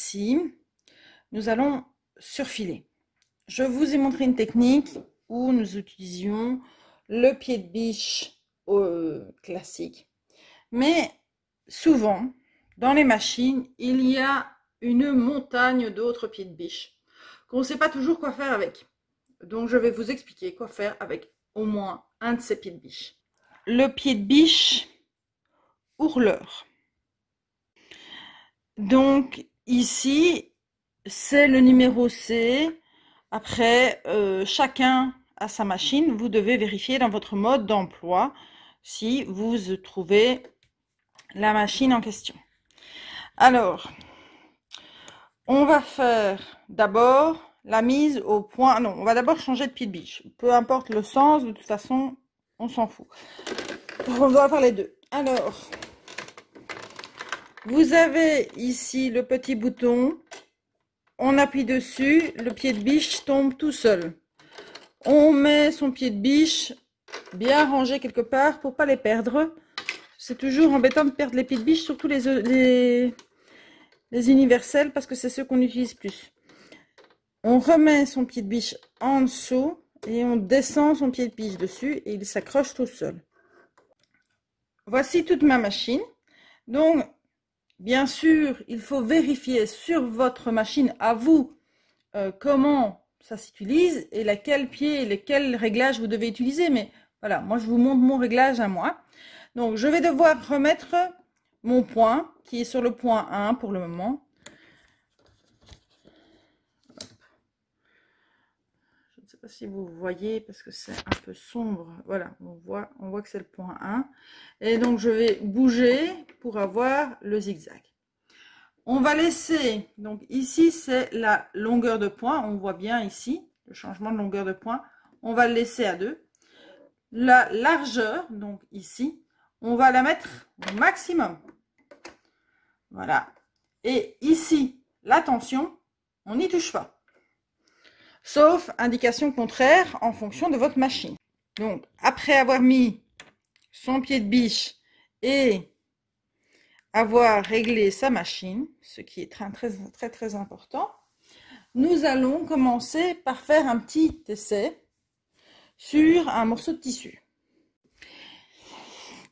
ici, nous allons surfiler. Je vous ai montré une technique où nous utilisions le pied de biche classique. Mais souvent, dans les machines, il y a une montagne d'autres pieds de biche qu'on ne sait pas toujours quoi faire avec. Donc, je vais vous expliquer quoi faire avec au moins un de ces pieds de biche. Le pied de biche ourleur. Donc, ici, c'est le numéro C. Après, chacun a sa machine. Vous devez vérifier dans votre mode d'emploi si vous trouvez la machine en question. Alors, on va faire d'abord la mise au point. Non, on va d'abord changer de pied de biche. Peu importe le sens, de toute façon, on s'en fout. On doit faire les deux. Alors, vous avez ici le petit bouton. On appuie dessus, le pied de biche tombe tout seul. On met son pied de biche bien rangé quelque part pour pas les perdre. C'est toujours embêtant de perdre les pieds de biche, surtout les universels, parce que c'est ceux qu'on utilise plus. On remet son pied de biche en dessous et on descend son pied de biche dessus et il s'accroche tout seul. Voici toute ma machine. Donc, bien sûr, il faut vérifier sur votre machine à vous comment ça s'utilise et lequel pied et lesquels réglages vous devez utiliser. Mais voilà, moi je vous montre mon réglage à moi. Donc, je vais devoir remettre mon point qui est sur le point 1 pour le moment. Je ne sais pas si vous voyez parce que c'est un peu sombre. Voilà, on voit que c'est le point 1. Et donc, je vais bouger pour avoir le zigzag. On va laisser, donc ici c'est la longueur de point. On voit bien ici le changement de longueur de point. On va le laisser à 2. La largeur, donc ici, on va la mettre au maximum. Voilà. Et ici, la tension, on n'y touche pas. Sauf indication contraire en fonction de votre machine. Donc, après avoir mis son pied de biche et avoir réglé sa machine, ce qui est très important, nous allons commencer par faire un petit essai sur un morceau de tissu.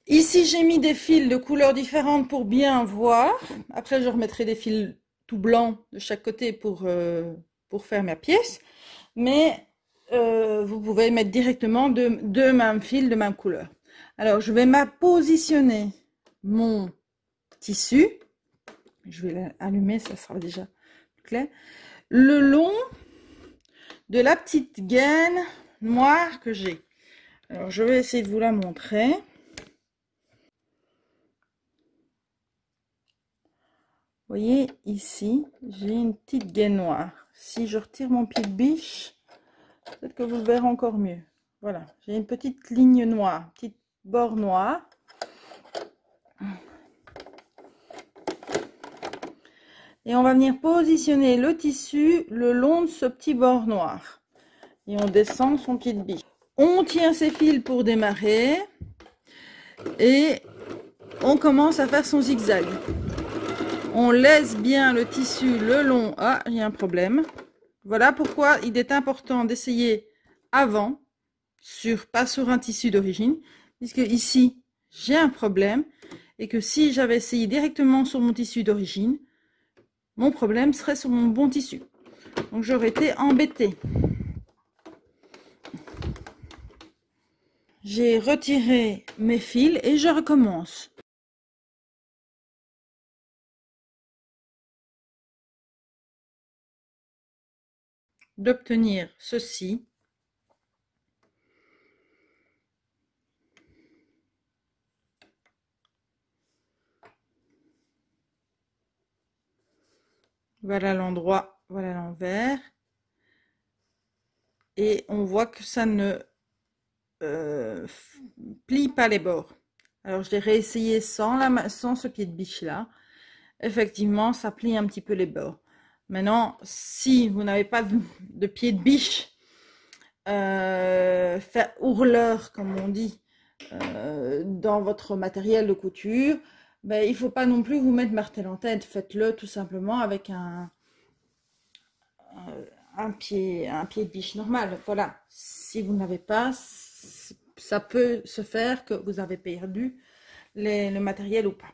Ici, j'ai mis des fils de couleurs différentes pour bien voir. Après, je remettrai des fils tout blancs de chaque côté pour faire ma pièce. Mais vous pouvez mettre directement deux mêmes fils de même couleur. Alors, je vais positionner mon tissu. Je vais l'allumer, ça sera déjà plus clair. Le long de la petite gaine noire que j'ai. Alors, je vais essayer de vous la montrer. Vous voyez, ici, j'ai une petite gaine noire. Si je retire mon pied de biche, peut-être que vous le verrez encore mieux. Voilà, j'ai une petite ligne noire, petite bord noir. Et on va venir positionner le tissu le long de ce petit bord noir. Et on descend son pied de biche. On tient ses fils pour démarrer. Et on commence à faire son zigzag. On laisse bien le tissu le long. Ah, il y a un problème. Voilà pourquoi il est important d'essayer avant, pas sur un tissu d'origine, puisque ici, j'ai un problème. Et que si j'avais essayé directement sur mon tissu d'origine, mon problème serait sur mon bon tissu. Donc j'aurais été embêtée. J'ai retiré mes fils et je recommence. D'obtenir ceci. Voilà l'endroit, voilà l'envers. Et on voit que ça ne plie pas les bords. Alors je l'ai réessayé sans ce pied de biche là. Effectivement, ça plie un petit peu les bords. Maintenant, si vous n'avez pas de pied de biche, faire ourleur, comme on dit, dans votre matériel de couture, ben, il faut pas non plus vous mettre martel en tête. Faites-le tout simplement avec un pied de biche normal. Voilà. Si vous n'avez pas, ça peut se faire que vous avez perdu le matériel ou pas.